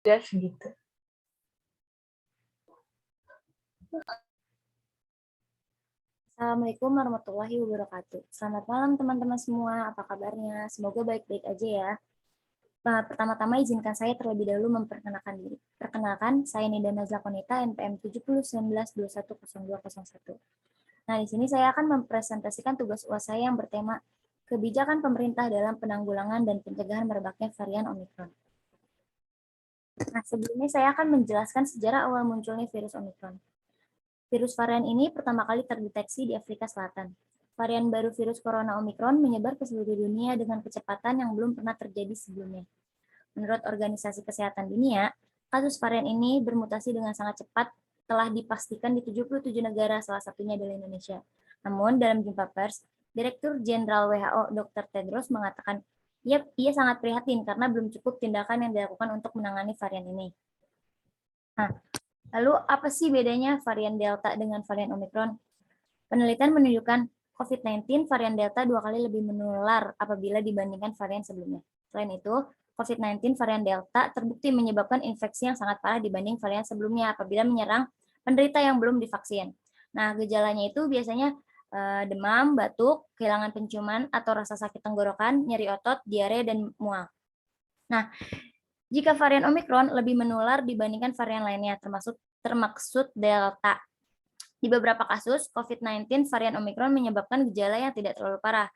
Udah segitu. Assalamualaikum warahmatullahi wabarakatuh. Selamat malam teman-teman semua, apa kabarnya? Semoga baik-baik aja ya. Pertama-tama izinkan saya terlebih dahulu memperkenalkan diri. Perkenalkan, saya Nida Nazla Konita, NPM 7019210201. Nah, di sini saya akan mempresentasikan tugas UAS saya yang bertema kebijakan pemerintah dalam penanggulangan dan pencegahan merebaknya varian Omikron. Nah, sebelumnya saya akan menjelaskan sejarah awal munculnya virus Omikron. Virus varian ini pertama kali terdeteksi di Afrika Selatan. Varian baru virus corona Omikron menyebar ke seluruh dunia dengan kecepatan yang belum pernah terjadi sebelumnya. Menurut Organisasi Kesehatan Dunia, kasus varian ini bermutasi dengan sangat cepat, telah dipastikan di 77 negara, salah satunya adalah Indonesia. Namun, dalam jumpa pers, Direktur Jenderal WHO Dr. Tedros mengatakan, ia sangat prihatin karena belum cukup tindakan yang dilakukan untuk menangani varian ini. Nah, lalu apa sih bedanya varian Delta dengan varian Omikron? Penelitian menunjukkan COVID-19 varian Delta 2 kali lebih menular apabila dibandingkan varian sebelumnya. Selain itu, COVID-19 varian Delta terbukti menyebabkan infeksi yang sangat parah dibanding varian sebelumnya apabila menyerang penderita yang belum divaksin. Nah, gejalanya itu biasanya demam, batuk, kehilangan penciuman, atau rasa sakit tenggorokan, nyeri otot, diare, dan mual. Nah, jika varian Omikron lebih menular dibandingkan varian lainnya, termaksud Delta. Di beberapa kasus, COVID-19 varian Omikron menyebabkan gejala yang tidak terlalu parah,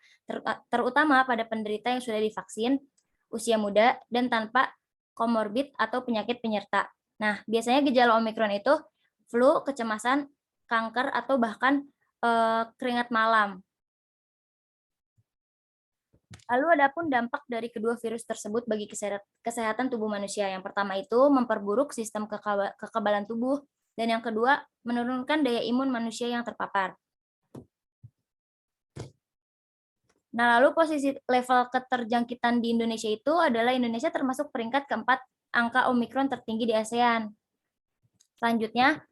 terutama pada penderita yang sudah divaksin, usia muda, dan tanpa komorbid atau penyakit penyerta. Nah, biasanya gejala Omikron itu flu, kecemasan, kanker, atau bahkan keringat malam. Lalu ada pun dampak dari kedua virus tersebut bagi kesehatan tubuh manusia. Yang pertama itu memperburuk sistem kekebalan tubuh, dan yang kedua menurunkan daya imun manusia yang terpapar. Nah, lalu posisi level keterjangkitan di Indonesia itu adalah Indonesia termasuk peringkat keempat angka Omikron tertinggi di ASEAN. Selanjutnya,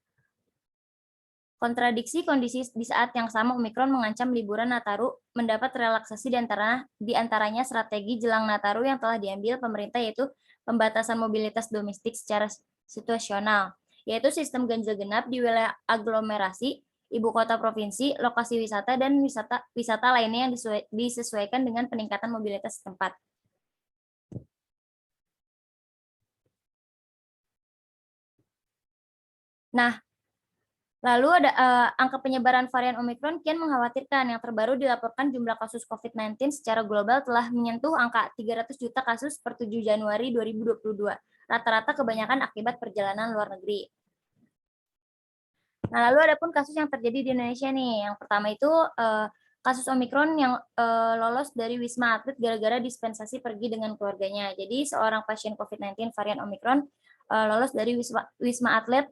kontradiksi kondisi di saat yang sama Omikron mengancam liburan Nataru mendapat relaksasi di antaranya strategi jelang Nataru yang telah diambil pemerintah, yaitu pembatasan mobilitas domestik secara situasional, yaitu sistem ganjil genap di wilayah aglomerasi, ibu kota provinsi, lokasi wisata, dan wisata lainnya yang disesuaikan dengan peningkatan mobilitas setempat. Nah, lalu ada angka penyebaran varian Omikron kian mengkhawatirkan. Yang terbaru dilaporkan jumlah kasus COVID-19 secara global telah menyentuh angka 300 juta kasus per 7 Januari 2022. Rata-rata kebanyakan akibat perjalanan luar negeri. Nah, lalu ada pun kasus yang terjadi di Indonesia nih. Yang pertama itu kasus Omikron yang lolos dari Wisma Atlet gara-gara dispensasi pergi dengan keluarganya. Jadi seorang pasien COVID-19 varian Omikron lolos dari Wisma Atlet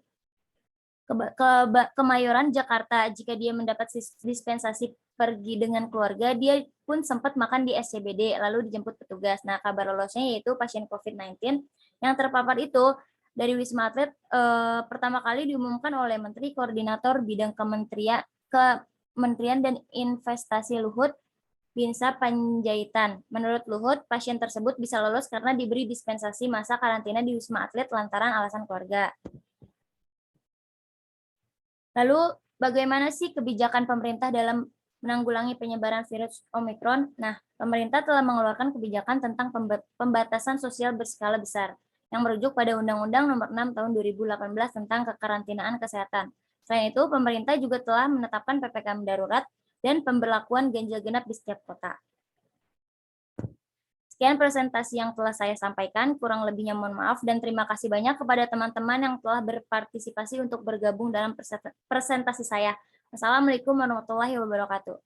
Kemayoran, Jakarta. Jika dia mendapat dispensasi pergi dengan keluarga, dia pun sempat makan di SCBD, lalu dijemput petugas. Nah, kabar lolosnya yaitu pasien COVID-19 yang terpapar itu dari Wisma Atlet pertama kali diumumkan oleh Menteri Koordinator Bidang Kementerian dan Investasi Luhut Binsar Panjaitan. Menurut Luhut, pasien tersebut bisa lolos karena diberi dispensasi masa karantina di Wisma Atlet lantaran alasan keluarga. Lalu, bagaimana sih kebijakan pemerintah dalam menanggulangi penyebaran virus Omikron? Nah, pemerintah telah mengeluarkan kebijakan tentang pembatasan sosial berskala besar yang merujuk pada Undang-Undang Nomor 6 Tahun 2018 tentang kekarantinaan kesehatan. Selain itu, pemerintah juga telah menetapkan PPKM darurat dan pemberlakuan ganjil genap di setiap kota. Sekian presentasi yang telah saya sampaikan, kurang lebihnya mohon maaf, dan terima kasih banyak kepada teman-teman yang telah berpartisipasi untuk bergabung dalam presentasi saya. Wassalamualaikum warahmatullahi wabarakatuh.